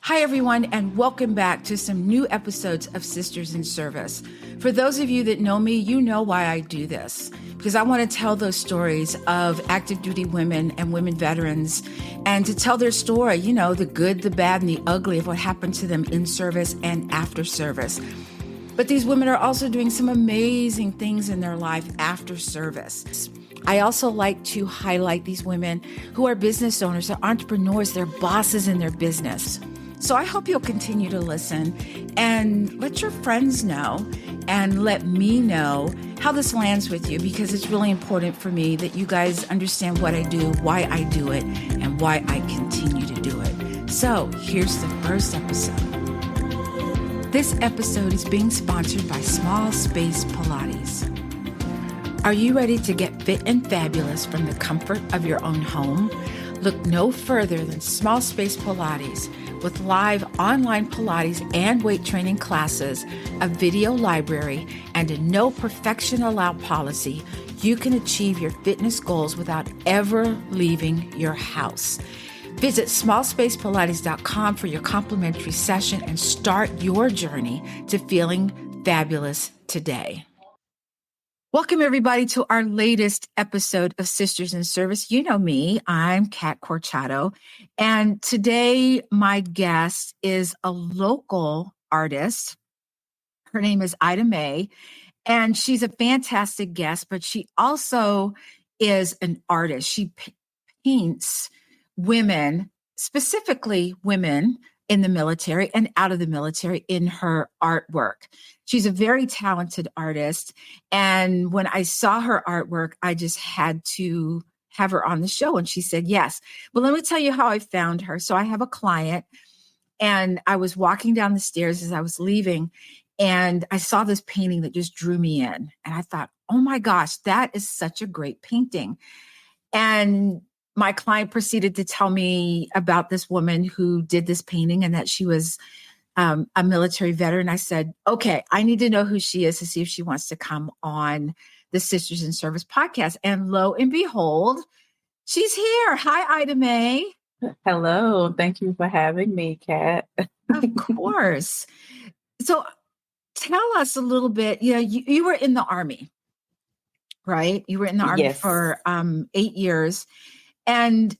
Hi, everyone, and welcome back to some new episodes of Sisters in Service. For those of you that know me, you know why I do this, because I want to tell those stories of active duty women and women veterans and to tell their story, you know, the good, the bad, and the ugly of what happened to them in service and after service. But these women are also doing some amazing things in their life after service. I also like to highlight these women who are business owners, they're entrepreneurs, they're bosses in their business. So I hope you'll continue to listen and let your friends know and let me know how this lands with you, because it's really important for me that you guys understand what I do, why I do it, and why I continue to do it. So here's the first episode. This episode is being sponsored by Small Space Pilates. Are you ready to get fit and fabulous from the comfort of your own home? Look no further than Small Space Pilates. With live online Pilates and weight training classes, a video library, and a no perfection allowed policy, you can achieve your fitness goals without ever leaving your house. Visit smallspacepilates.com for your complimentary session and start your journey to feeling fabulous today. Welcome, everybody, to our latest episode of Sisters in Service. You know me, I'm Kat Corchado, and today my guest is a local artist. Her name is Ida Mae, and she's a fantastic guest, but she also is an artist. She paints women, specifically women in the military and out of the military, in her artwork. She's a very talented artist. And when I saw her artwork, I just had to have her on the show. And she said, yes. Well, let me tell you how I found her. So I have a client, and I was walking down the stairs as I was leaving, and I saw this painting that just drew me in. And I thought, oh my gosh, that is such a great painting. And my client proceeded to tell me about this woman who did this painting and that she was a military veteran. I said, okay, I need to know who she is to see if she wants to come on the Sisters in Service podcast. And lo and behold, she's here. Hi, Ida Mae. Hello. Thank you for having me, Kat. Of course. So tell us a little bit, you were in the Army, right? You were in the Army Yes. for 8 years. And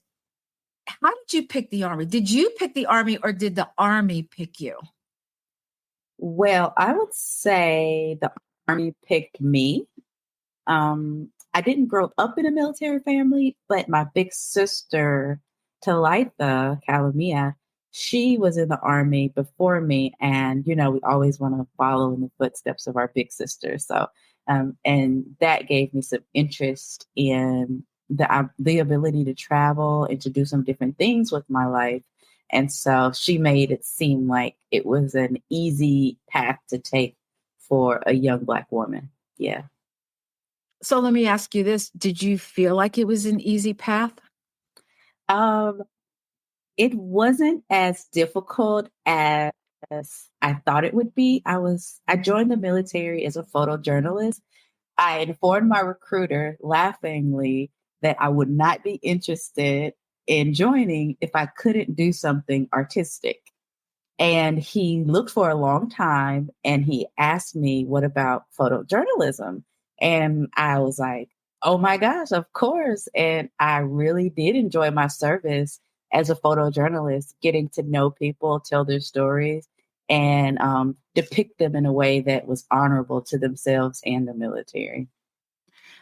how did you pick the Army? Did you pick the Army, or did the Army pick you? Well, I would say the Army picked me. I didn't grow up in a military family, but my big sister, Talitha Calamia, she was in the Army before me. And, we always want to follow in the footsteps of our big sister. So, and that gave me some interest in the ability to travel and to do some different things with my life. And so she made it seem like it was an easy path to take for a young Black woman. Yeah. So let me ask you this. Did you feel like it was an easy path? It wasn't as difficult as I thought it would be. I joined the military as a photojournalist. I informed my recruiter laughingly that I would not be interested in joining if I couldn't do something artistic. And he looked for a long time and he asked me, what about photojournalism? And I was like, oh my gosh, of course. And I really did enjoy my service as a photojournalist, getting to know people, tell their stories, and depict them in a way that was honorable to themselves and the military.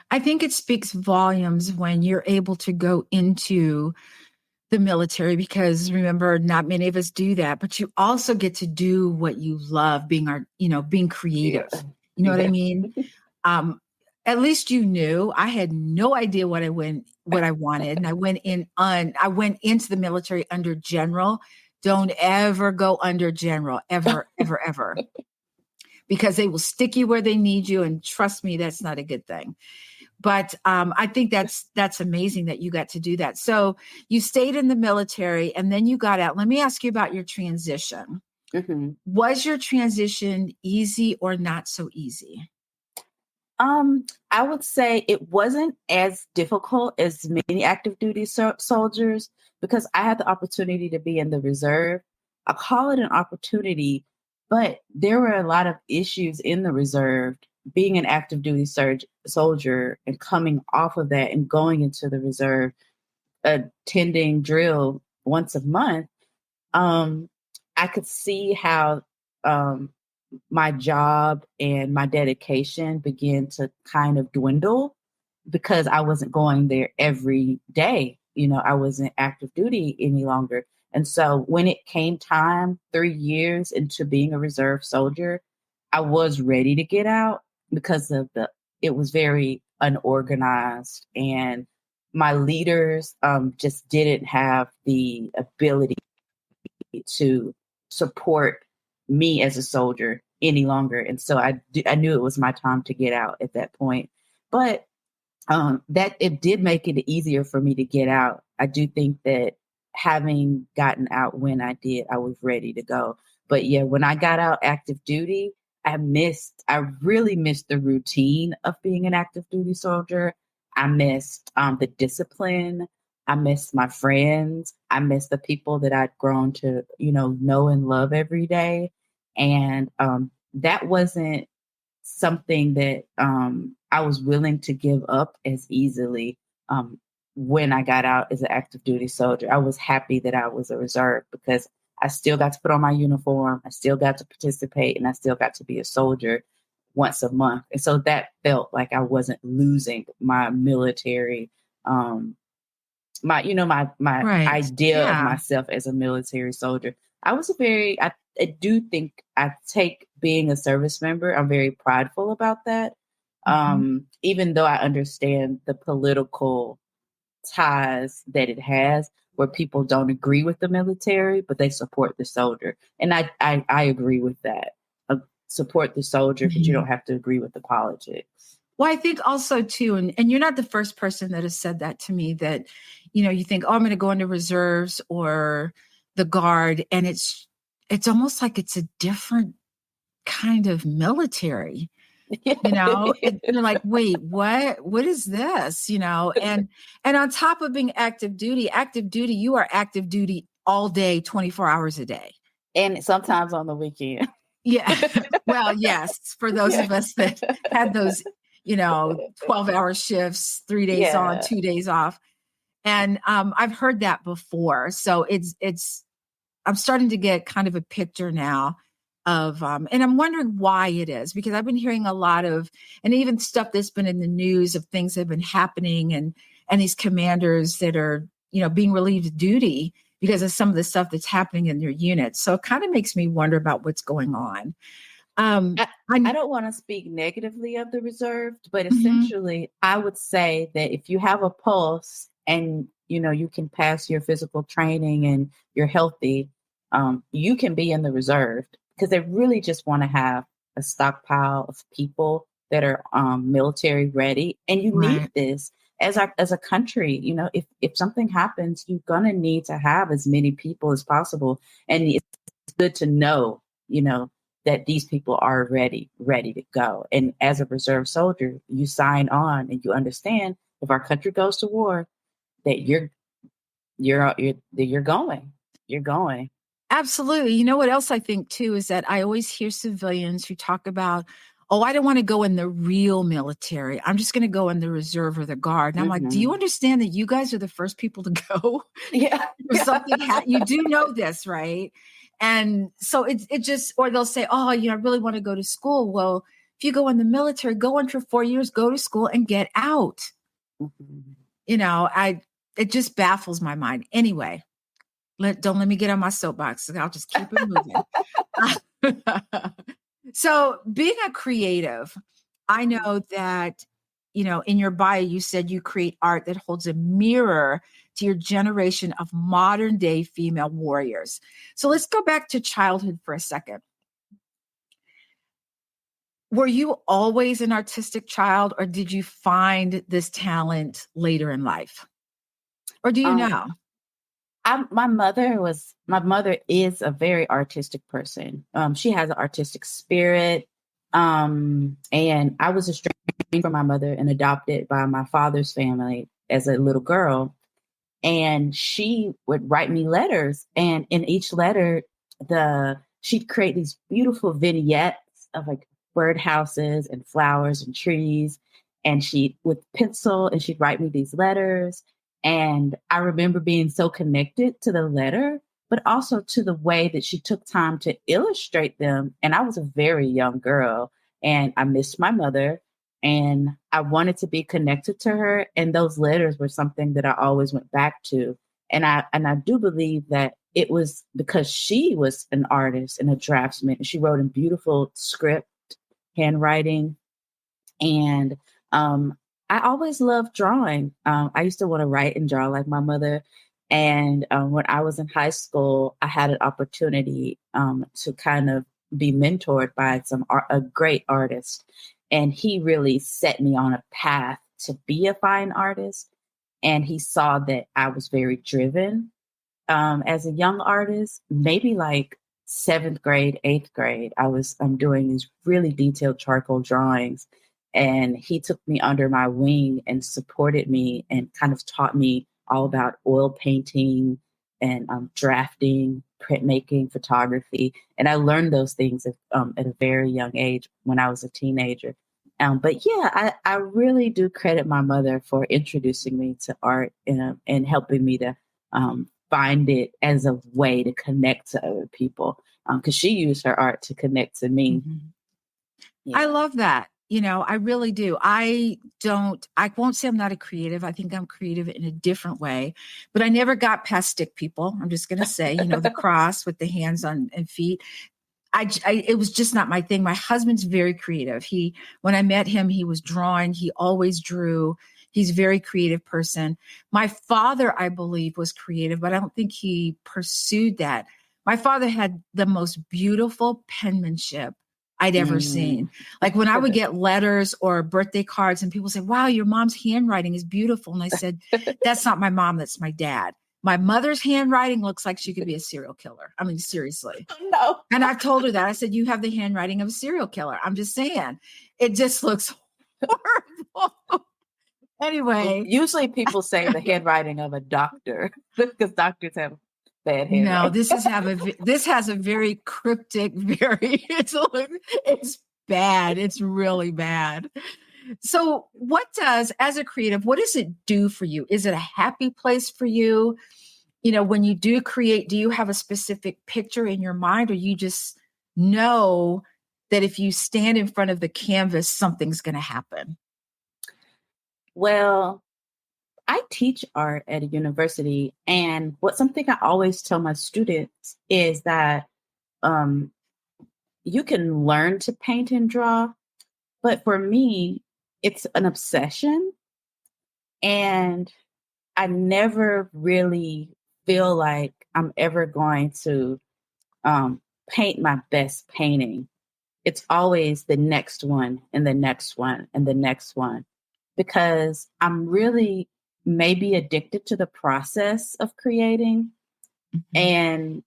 I think it speaks volumes when you're able to go into the military, because remember, not many of us do that, but you also get to do what you love, being creative. Yeah. You know what I mean? At least you knew. I had no idea what I wanted. And I went into the military under general. Don't ever go under general, ever, ever, ever. Because they will stick you where they need you. And trust me, that's not a good thing. But I think that's amazing that you got to do that. So you stayed in the military and then you got out. Let me ask you about your transition. Mm-hmm. Was your transition easy or not so easy? I would say it wasn't as difficult as many active duty soldiers, because I had the opportunity to be in the reserve. I call it an opportunity, but there were a lot of issues in the reserve. Being an active duty soldier and coming off of that and going into the reserve, attending drill once a month, I could see how um, my job and my dedication began to kind of dwindle because I wasn't going there every day. I wasn't active duty any longer. And so when it came time, 3 years into being a reserve soldier, I was ready to get out because it was very unorganized, and my leaders just didn't have the ability to support me as a soldier any longer. And so I knew it was my time to get out at that point. But that it did make it easier for me to get out. I do think that having gotten out when I did, I was ready to go. But yeah, when I got out active duty, I really missed the routine of being an active duty soldier. I missed the discipline. I missed my friends. I missed the people that I'd grown to, know and love every day. And that wasn't something that I was willing to give up as easily when I got out as an active duty soldier. I was happy that I was a reserve because I still got to put on my uniform, I still got to participate, and I still got to be a soldier once a month. And so that felt like I wasn't losing my military, my Right. idea of Yeah. myself as a military soldier. I do think I take being a service member, I'm very prideful about that. Even though I understand the political ties that it has where people don't agree with the military, but they support the soldier. And I agree with that. Support the soldier, but you don't have to agree with the politics. Well, I think also too, and you're not the first person that has said that to me, that, you think, oh, I'm going to go into reserves or the guard. And it's almost like it's a different kind of military, you're like, wait, what is this? And on top of being active duty, you are active duty all day, 24 hours a day. And sometimes on the weekend. Yeah. Well, yes, for those of us that had those 12-hour shifts, 3 days on, 2 days off. And I've heard that before. So I'm starting to get kind of a picture now of, and I'm wondering why it is, because I've been hearing a lot of, and even stuff that's been in the news of things that have been happening and these commanders that are, being relieved of duty because of some of the stuff that's happening in their units. So it kind of makes me wonder about what's going on. I don't want to speak negatively of the reserved, but essentially I would say that if you have a pulse and, you can pass your physical training and you're healthy, you can be in the reserved because they really just want to have a stockpile of people that are military ready. And you need this as a country. If something happens, you're going to need to have as many people as possible. And it's good to know, that these people are ready to go. And as a reserve soldier, you sign on and you understand if our country goes to war, that you're going. You're going. Absolutely. You know what else I think too is that I always hear civilians who talk about, oh, I don't want to go in the real military. I'm just going to go in the reserve or the guard. And I'm like, do you understand that you guys are the first people to go? Yeah. If something you do know this, right? And so it just, or they'll say, oh, I really want to go to school. Well, if you go in the military, go in for 4 years, go to school and get out. It just baffles my mind. Anyway, don't let me get on my soapbox. I'll just keep it moving. So being a creative, I know that, in your bio, you said you create art that holds a mirror to your generation of modern day female warriors. So let's go back to childhood for a second. Were you always an artistic child, or did you find this talent later in life? Or do you know? My mother is a very artistic person. She has an artistic spirit. And I was estranged from my mother and adopted by my father's family as a little girl. And she would write me letters. And in each letter, she'd create these beautiful vignettes of like birdhouses and flowers and trees. And she with pencil and she'd write me these letters. And I remember being so connected to the letter, but also to the way that she took time to illustrate them. And I was a very young girl and I missed my mother and I wanted to be connected to her. And those letters were something that I always went back to. And I do believe that it was because she was an artist and a draftsman. She wrote in beautiful script, handwriting, and I always loved drawing. I used to want to write and draw like my mother. And when I was in high school, I had an opportunity to kind of be mentored by a great artist. And he really set me on a path to be a fine artist. And he saw that I was very driven as a young artist, maybe like seventh grade, eighth grade. I'm doing these really detailed charcoal drawings. And he took me under my wing and supported me and kind of taught me all about oil painting and drafting, printmaking, photography. And I learned those things at a very young age when I was a teenager. But yeah, I really do credit my mother for introducing me to art and helping me to find it as a way to connect to other people. Because she used her art to connect to me. Mm-hmm. Yeah. I love that. I really do. I won't say I'm not a creative. I think I'm creative in a different way, but I never got past stick people. I'm just going to say, the cross with the hands on and feet. It was just not my thing. My husband's very creative. When I met him, he was drawing. He always drew. He's a very creative person. My father, I believe, was creative, but I don't think he pursued that. My father had the most beautiful penmanship I'd ever seen. Like when I would get letters or birthday cards and people say, wow, your mom's handwriting is beautiful. And I said, that's not my mom, that's my dad. My mother's handwriting looks like she could be a serial killer. I mean, seriously. No. And I've told her that. I said, you have the handwriting of a serial killer. I'm just saying, it just looks horrible. Anyway. Usually people say the handwriting of a doctor because doctors have bad handwriting. No, this has a very cryptic, it's bad. It's really bad. So as a creative, what does it do for you? Is it a happy place for you? When you do create, do you have a specific picture in your mind, or you just know that if you stand in front of the canvas, something's going to happen? Well, I teach art at a university, and something I always tell my students is that you can learn to paint and draw, but for me, it's an obsession, and I never really feel like I'm ever going to paint my best painting. It's always the next one and the next one and the next one, because I'm really maybe addicted to the process of creating. Mm-hmm. And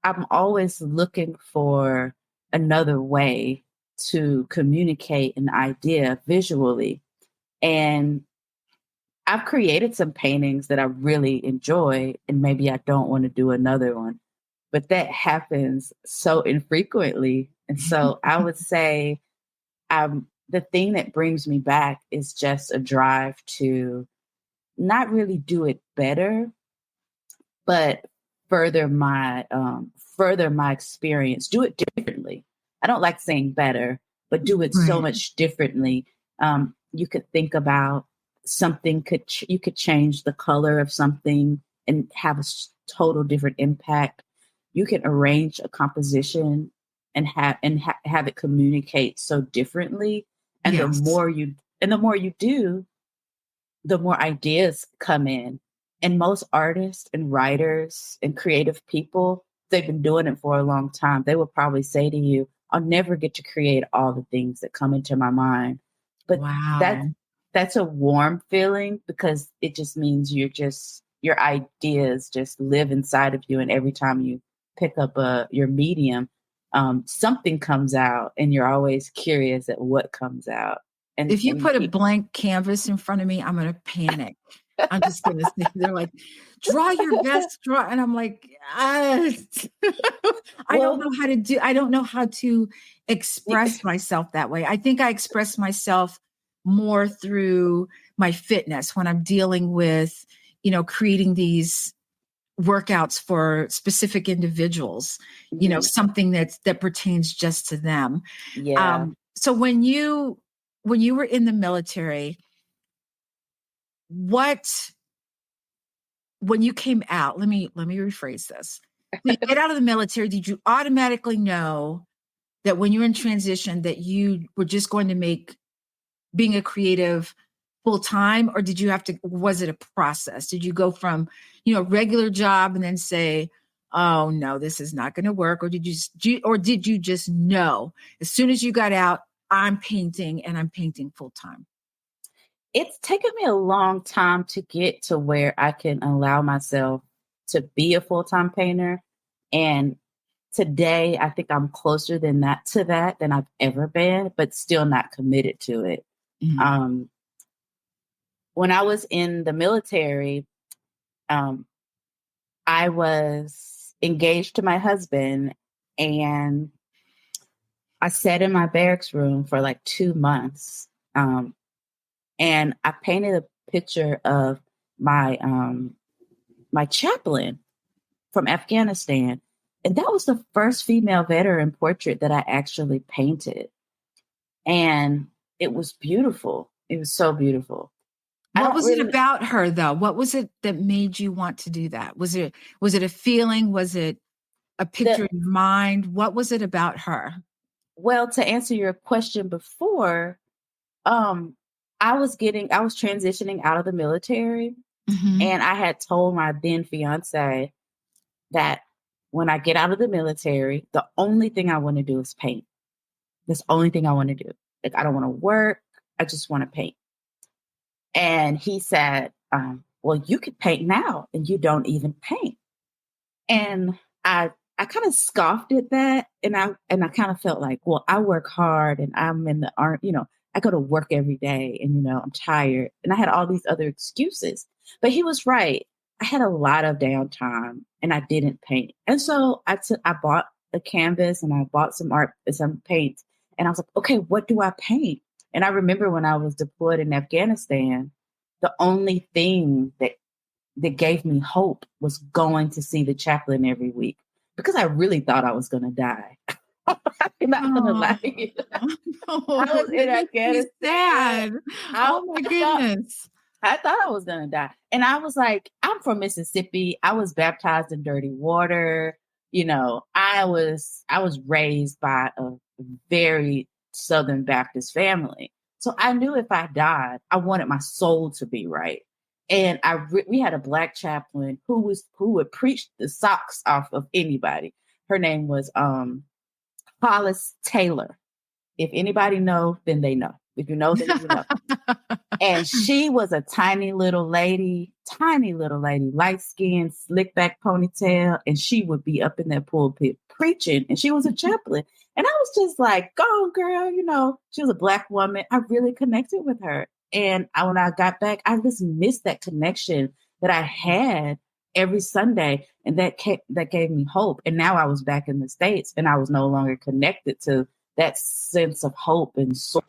I'm always looking for another way to communicate an idea visually. And I've created some paintings that I really enjoy, and maybe I don't want to do another one, but that happens so infrequently. And so I would say the thing that brings me back is just a drive to not really do it better, but further my experience, do it differently. I don't like saying better, but do it so much differently. You could think about something, you could change the color of something and have a total different impact. You can arrange a composition and have it communicate so differently. And yes. the more you do, the more ideas come in. And most artists and writers and creative people, they've been doing it for a long time. They will probably say to you, I'll never get to create all the things that come into my mind. But that's a warm feeling, because it just means your ideas just live inside of you. And every time you pick up your medium, something comes out, and you're always curious at what comes out. And if you put a blank canvas in front of me, I'm going to panic. I'm just going to say, they're like, draw your best draw. And I'm like, I I don't Well, know how to do, I don't know how to express myself that way. I think I express myself more through my fitness when I'm dealing with, creating these workouts for specific individuals, something that pertains just to them. yeah. So when you were in the military, what when you came out, let me rephrase this. When you get out of the military, did you automatically know that when you're in transition that you were just going to make being a creative full time, or did you have to, was it a process? Did you go from, regular job and then say, oh no, this is not going to work? Or did you just know as soon as you got out, I'm painting and I'm painting full time? It's taken me a long time to get to where I can allow myself to be a full-time painter. And today I think I'm closer than I've ever been, but still not committed to it. Mhm. Um, when I was in the military, um, I was engaged to my husband, and I sat in my barracks room for like 2 months. And I painted a picture of my my chaplain from Afghanistan. And that was the first female veteran portrait that I actually painted. And it was beautiful. It was so beautiful. I What don't was it really about her though? What was it that made you want to do that? Was it a feeling? Was it a the picture in your mind? What was it about her? well, to answer your question before, um, I was transitioning out of the military, Mhm. and I had told my then fiance that when I get out of the military, the only thing I want to do is paint. That's the only thing I want to do. Like, I don't want to work. I just want to paint. And he said, well, you could paint now and you don't even paint. And I kind of scoffed at that. And I kind of felt like, well, I work hard and I'm in the art, I go to work every day and, I'm tired. And I had all these other excuses. But he was right. I had a lot of downtime and I didn't paint. And so I bought a canvas and I bought some paint. And I was like, okay, what do I paint? And I remember when I was deployed in Afghanistan, the only thing that gave me hope was going to see the chaplain every week because I really thought I was going to die. I'm not going to Oh, lie. I no, was in that makes me Afghanistan. sad. I, Oh my I thought goodness. I thought I was going to die. And I was like, I'm from Mississippi. I was baptized in dirty water. I was raised by a very Southern Baptist family. So I knew if I died, I wanted my soul to be right. And we had a black chaplain who would preach the socks off of anybody. Her name was Hollis Taylor. If anybody know, then they know. If you know, then you know. And she was a tiny little lady, light skin, slick back ponytail. And she would be up in that pulpit preaching. And she was a chaplain. And I was just like, go girl, she was a black woman. I really connected with her. And when I got back, I just missed that connection that I had every Sunday. And that gave me hope. And now I was back in the States and I was no longer connected to that sense of hope and source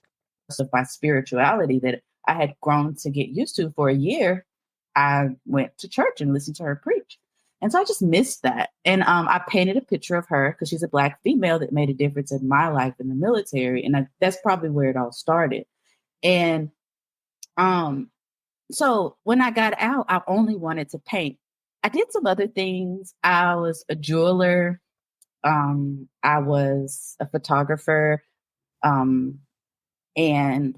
of my spirituality that I had grown to get used to for a year. I went to church and listened to her preach. And so I just missed that. And I painted a picture of her because she's a black female that made a difference in my life in the military. And that's probably where it all started. And um, so when I got out, I only wanted to paint. I did some other things. I was a jeweler. I was a photographer. Um, and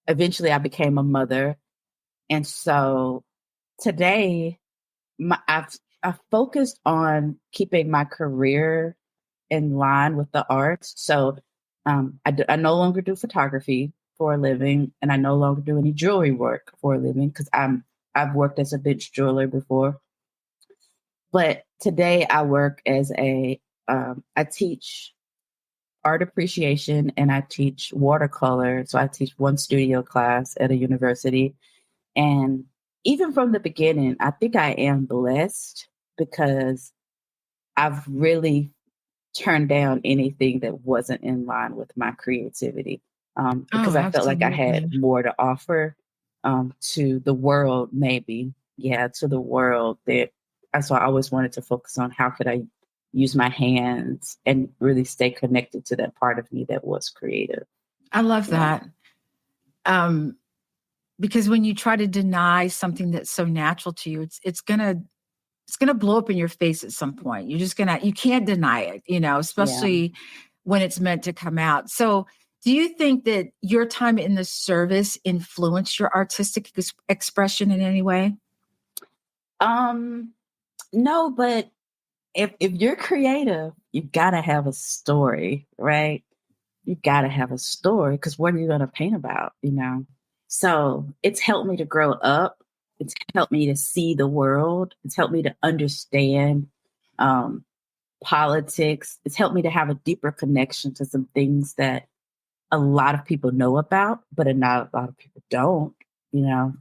eventually I became a mother. And so today, I've focused on keeping my career in line with the arts. So I no longer do photography for a living, and I no longer do any jewelry work for a living because I've worked as a bench jeweler before. But today I work as I teach art appreciation and I teach watercolor. So I teach one studio class at a university. And even from the beginning, I think I am blessed because I've really turn down anything that wasn't in line with my creativity, Oh, because I felt like I had absolutely. more to offer to the world, maybe. Yeah, to the world. That that's why I always wanted to focus on how could I use my hands and really stay connected to that part of me that was creative. I love Yeah, that. Um, because when you try to deny something that's so natural to you, it's gonna blow up in your face at some point. You can't deny it, yeah. especially when it's meant to come out. So do you think that your time in the service influenced your artistic expression in any way? Um, no, but if you're creative, you gotta have a story, right? You gotta have a story because what are you gonna paint about, you know? So it's helped me to grow up. It's helped me to see the world. It's helped me to understand um, politics. It's helped me to have a deeper connection to some things that a lot of people know about, but not a lot of people don't, you know?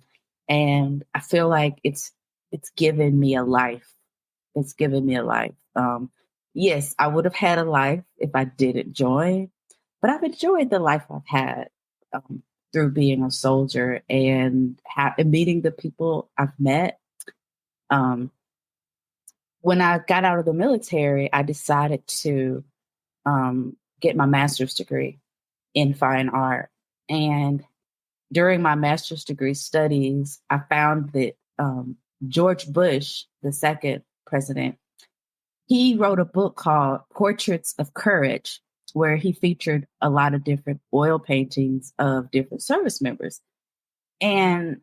And I feel like it's given me a life. It's given me a life. Yes, I would have had a life if I didn't join, but I've enjoyed the life I've had through being a soldier and meeting the people I've met. Um, when I got out of the military, I decided to get my master's degree in fine art. And during my master's degree studies, I found that George Bush, the second president, he wrote a book called Portraits of Courage, where he featured a lot of different oil paintings of different service members. And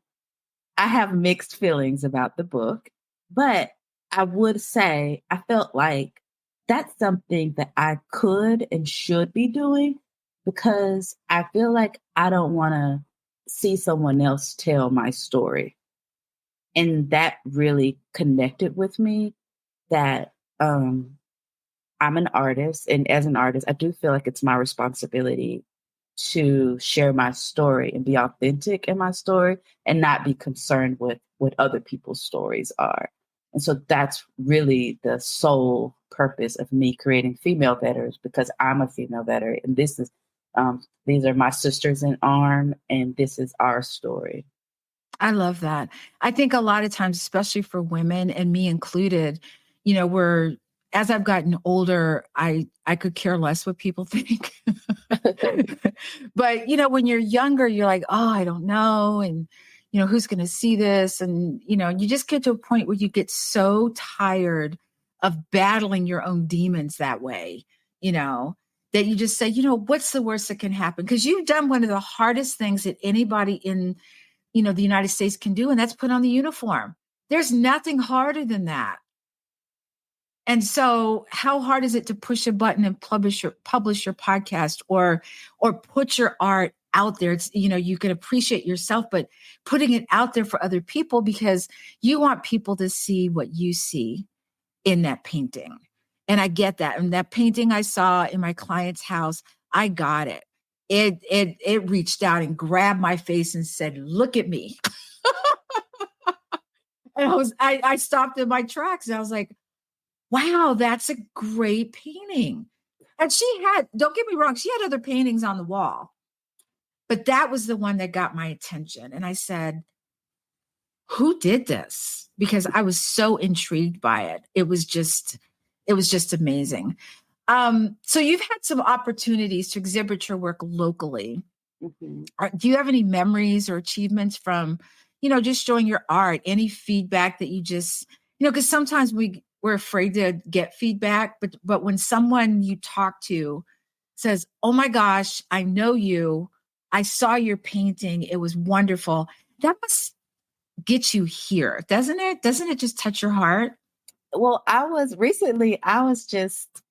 I have mixed feelings about the book, but I would say I felt like that's something that I could and should be doing because I feel like I don't want to see someone else tell my story. And that really connected with me that I'm an artist. And as an artist, I do feel like it's my responsibility to share my story and be authentic in my story and not be concerned with what other people's stories are. And so that's really the sole purpose of me creating female veterans because I'm a female veteran and these are my sisters in arm and this is our story. I love that. I think a lot of times, especially for women and me included, we're as I've gotten older, I could care less what people think. But when you're younger, you're like, oh, I don't know, and who's going to see this, and you just get to a point where you get so tired of battling your own demons that way, you know, that you just say, what's the worst that can happen? Because you've done one of the hardest things that anybody in the United States can do, and that's put on the uniform. There's nothing harder than that. And so how hard is it to push a button and publish your podcast or put your art out there? It's, you can appreciate yourself, but putting it out there for other people because you want people to see what you see in that painting. And I get that. And that painting I saw in my client's house, I got it. It reached out and grabbed my face and said, "Look at me." And I stopped in my tracks and I was like, "Wow, that's a great painting." And don't get me wrong, she had other paintings on the wall, but that was the one that got my attention. And I said, "Who did this?" Because I was so intrigued by it. It was just amazing. So you've had some opportunities to exhibit your work locally. Mhm. Do you have any memories or achievements from, just showing your art? Any feedback that you just, because sometimes we're afraid to get feedback, but when someone you talk to says, "Oh my gosh, I know you. I saw your painting. It was wonderful." That must get you here, doesn't it? Doesn't it just touch your heart? Well, I was just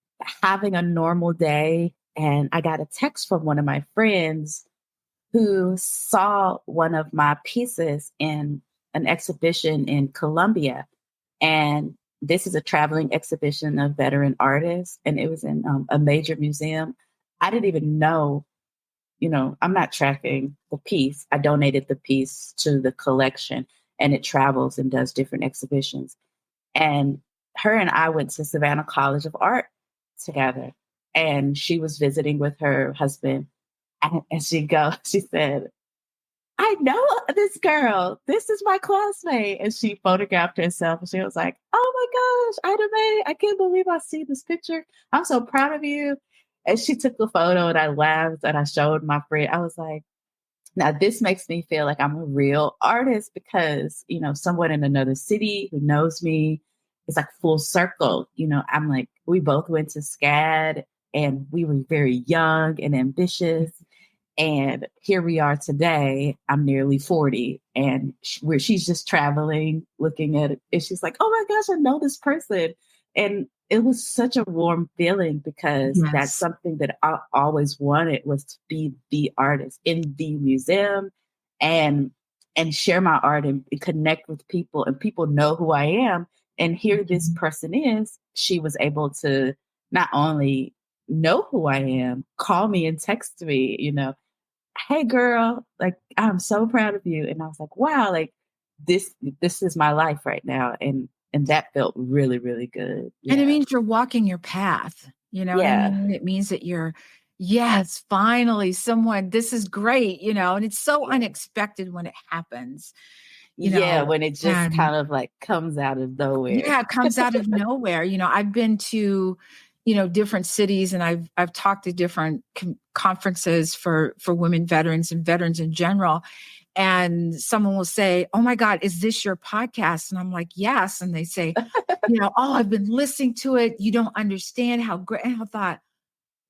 having a normal day and I got a text from one of my friends who saw one of my pieces in an exhibition in Colombia. And this is a traveling exhibition of veteran artists, and it was in a major museum. I didn't even know, I'm not tracking the piece. I donated the piece to the collection, and it travels and does different exhibitions. And her and I went to Savannah College of Art together. And she was visiting with her husband. And she said, I know this girl. This is my classmate. And she photographed herself. And she was like, oh my gosh, Ida Mae, I can't believe I see this picture. I'm so proud of you. And she took the photo and I laughed and I showed my friend. I was like, now this makes me feel like I'm a real artist because, someone in another city who knows me is like full circle. I'm like, we both went to SCAD and we were very young and ambitious. And here we are today. I'm nearly 40 and where she's just traveling, looking at it. And she's like, oh my gosh, I know this person. And it was such a warm feeling because that's something that I always wanted was to be the artist in the museum and share my art and connect with people and people know who I am. And here this person is, she was able to not only know who I am, call me and text me, hey girl, like I'm so proud of you. And I was like, wow, like this is my life right now. And that felt really, really good. And it means you're walking your path. You know what I mean? It means that yes, finally someone, this is great, and it's so unexpected when it happens. When it just kind of like comes out of nowhere. Yeah, it comes out of nowhere. I've been to, different cities and I've talked to different conferences for women veterans and veterans in general. And someone will say, oh my God, is this your podcast? And I'm like, yes. And they say, oh, I've been listening to it. You don't understand how great. And I thought,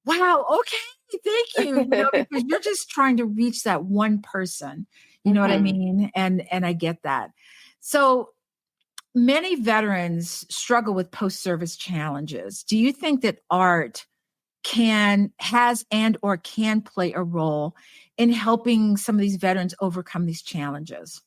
wow, okay, thank you. Because you're just trying to reach that one person. You know what I mean? And I get that. So many veterans struggle with post-service challenges. Do you think that art has or can play a role in helping some of these veterans overcome these challenges?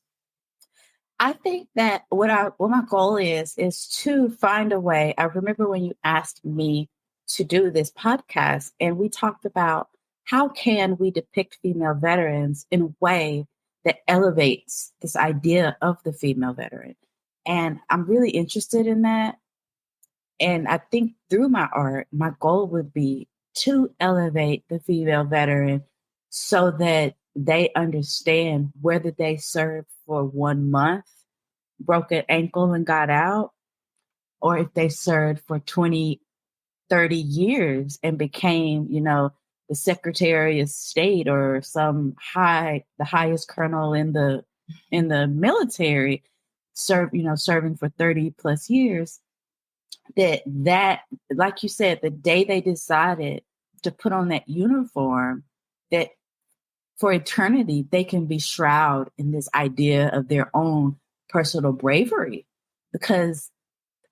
I think that what my goal is to find a way. I remember when you asked me to do this podcast and we talked about how can we depict female veterans in a way that elevates this idea of the female veteran. And I'm really interested in that. And I think through my art, my goal would be to elevate the female veteran so that they understand whether they served for 1 month, broke an ankle and got out, or if they served for 20, 30 years and became, the Secretary of State or the highest colonel in the military, serving for 30 plus years. That, like you said, the day they decided to put on that uniform, that for eternity, they can be shrouded in this idea of their own personal bravery. Because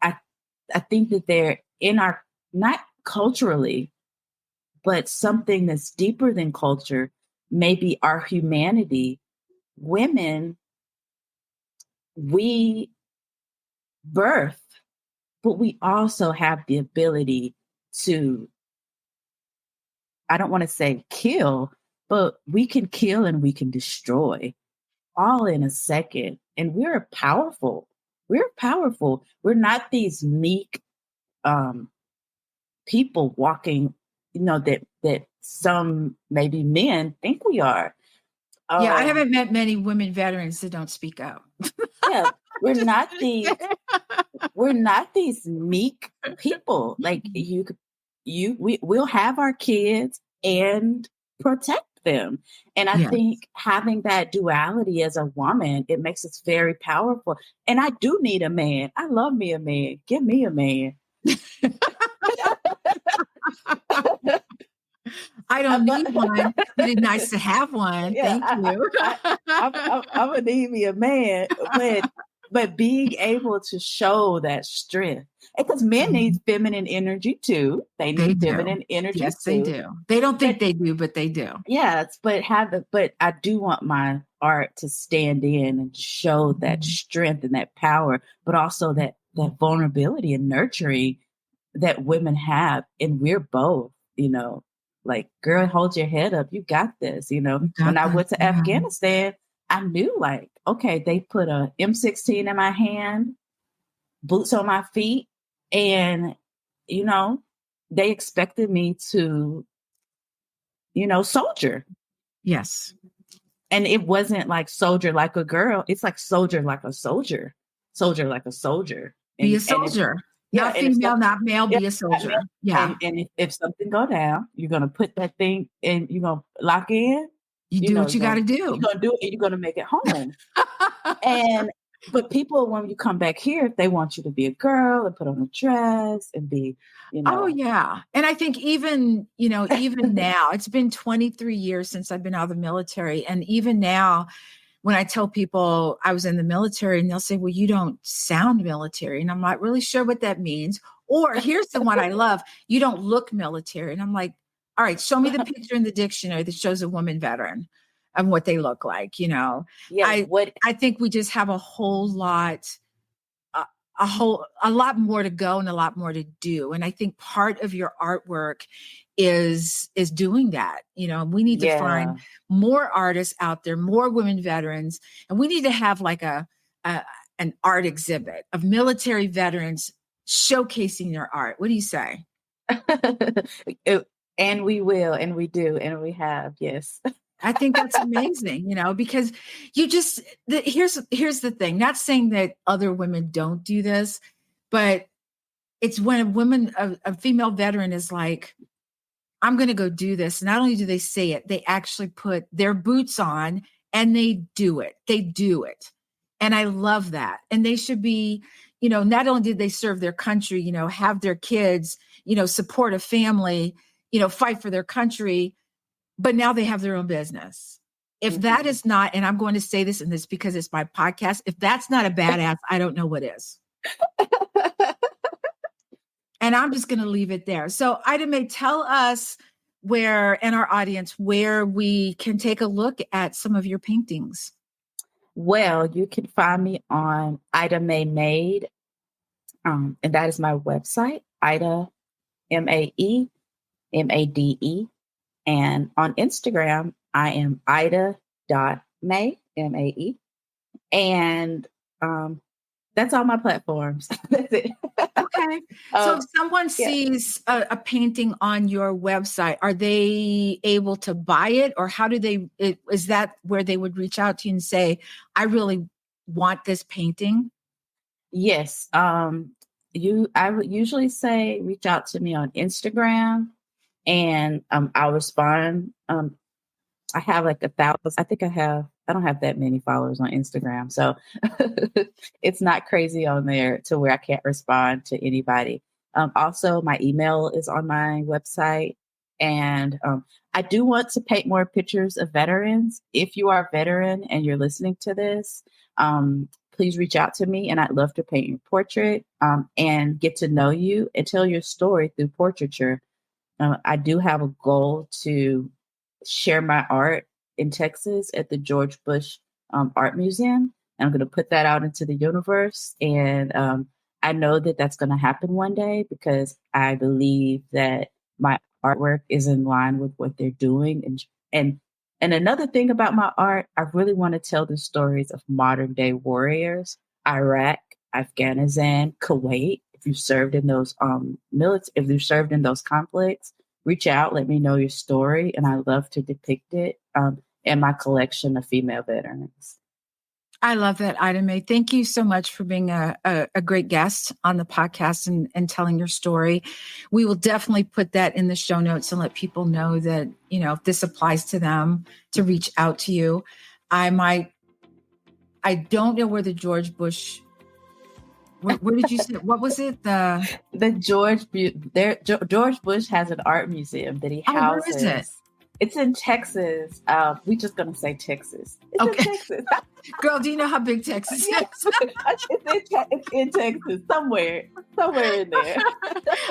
I think that they're in our, not culturally, but something that's deeper than culture, maybe our humanity. Women, we birth, but we also have the ability to, I don't want to say kill, but we can kill and we can destroy all in a second. And we're powerful. We're powerful. We're not these meek people walking, that some maybe men think we are. Yeah, I haven't met many women veterans that don't speak up. Yeah, we're not these meek people. Like we'll have our kids and protect them. And I think having that duality as a woman, it makes us very powerful. And I do need a man. I love me a man. Give me a man. I don't need one, but it's nice to have one. Yeah, Thank you. I'm gonna need me a man, but being able to show that strength, because men need feminine energy too. They need feminine energy. Yes, too. They do. They don't think they do, but they do. Yes, but I do want my art to stand in and show that strength and that power, but also that vulnerability and nurturing that women have, and we're both, like, girl, hold your head up. You got this. When I went to Afghanistan, I knew, like, okay, they put a M16 in my hand, boots on my feet, and, they expected me to, soldier. Yes. And it wasn't like soldier like a girl. It's like soldier like a soldier, soldier like a soldier. Be a And if, soldier. yeah, Not and if female, something, not male, yeah, be a not male. soldier. Yeah. And if something go down, you're gonna put that thing and you're gonna lock in. You do what you got to You're do. gonna do it. And you're gonna make it home. And but people, when you come back here, they want you to be a girl and put on a dress and be, Oh, yeah. And I think even now, it's been 23 years since I've been out of the military. And even now, when I tell people I was in the military, and they'll say, well, you don't sound military. And I'm not really sure what that means. Or here's the one I love, you don't look military. And I'm like, all right, show me the picture in the dictionary that shows a woman veteran and what they look like. Yeah. I think we just have a whole lot, a lot more to go and a lot more to do. And I think part of your artwork is doing that. We need to find more artists out there, more women veterans, and we need to have like an art exhibit of military veterans showcasing their art. What do you say? And we will, and we do, and we have, yes. I think that's amazing, because here's the thing, not saying that other women don't do this, but it's when a female veteran is like, I'm going to go do this. Not only do they say it, they actually put their boots on and they do it. They do it. And I love that. And they should be, not only did they serve their country, have their kids, support a family, fight for their country, but now they have their own business. If that is not, and I'm going to say this and this because it's my podcast, if that's not a badass, I don't know what is. And I'm just going to leave it there. So Ida Mae, tell us and our audience, where we can take a look at some of your paintings. Well, you can find me on Ida Mae Made. And that is my website, Ida, MAE, MADE. And on Instagram, I am ida.mae, MAE. And that's all my platforms. That's it. Okay. So if someone sees a painting on your website, are they able to buy it, or how do is that where they would reach out to you and say, I really want this painting? Yes. I would usually say, reach out to me on Instagram, and I'll respond. I have like 1,000. I don't have that many followers on Instagram. So it's not crazy on there to where I can't respond to anybody. Also, my email is on my website. And I do want to paint more pictures of veterans. If you are a veteran and you're listening to this, please reach out to me, and I'd love to paint your portrait and get to know you and tell your story through portraiture. I do have a goal to share my art in Texas at the George Bush Art Museum. And I'm going to put that out into the universe. And I know that that's going to happen one day, because I believe that my artwork is in line with what they're doing. And another thing about my art, I really want to tell the stories of modern day warriors, Iraq, Afghanistan, Kuwait. If you served in those if you served in those conflicts, reach out, let me know your story, and I love to depict it in my collection of female veterans. I love that, Ida Mae. Thank you so much for being a great guest on the podcast and telling your story. We will definitely put that in the show notes and let people know that, if this applies to them, to reach out to you. I don't know where the George Bush, where did you say, what was it? The George Bush has an art museum that he houses. Where is it? It's in Texas. We're just going to say Texas. It's in Texas. Girl, do you know how big Texas is? It's in Texas, somewhere in there.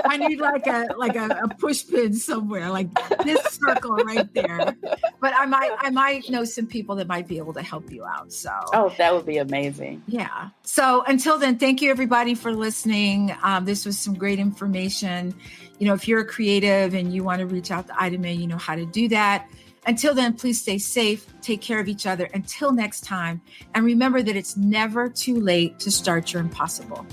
I need like a push pin somewhere, like this circle right there. But I might know some people that might be able to help you out. So that would be amazing. Yeah. So until then, thank you everybody for listening. This was some great information. If you're a creative and you want to reach out to Ida Mae, you know how to do that. Until then, please stay safe, take care of each other. Until next time. And remember that it's never too late to start your impossible.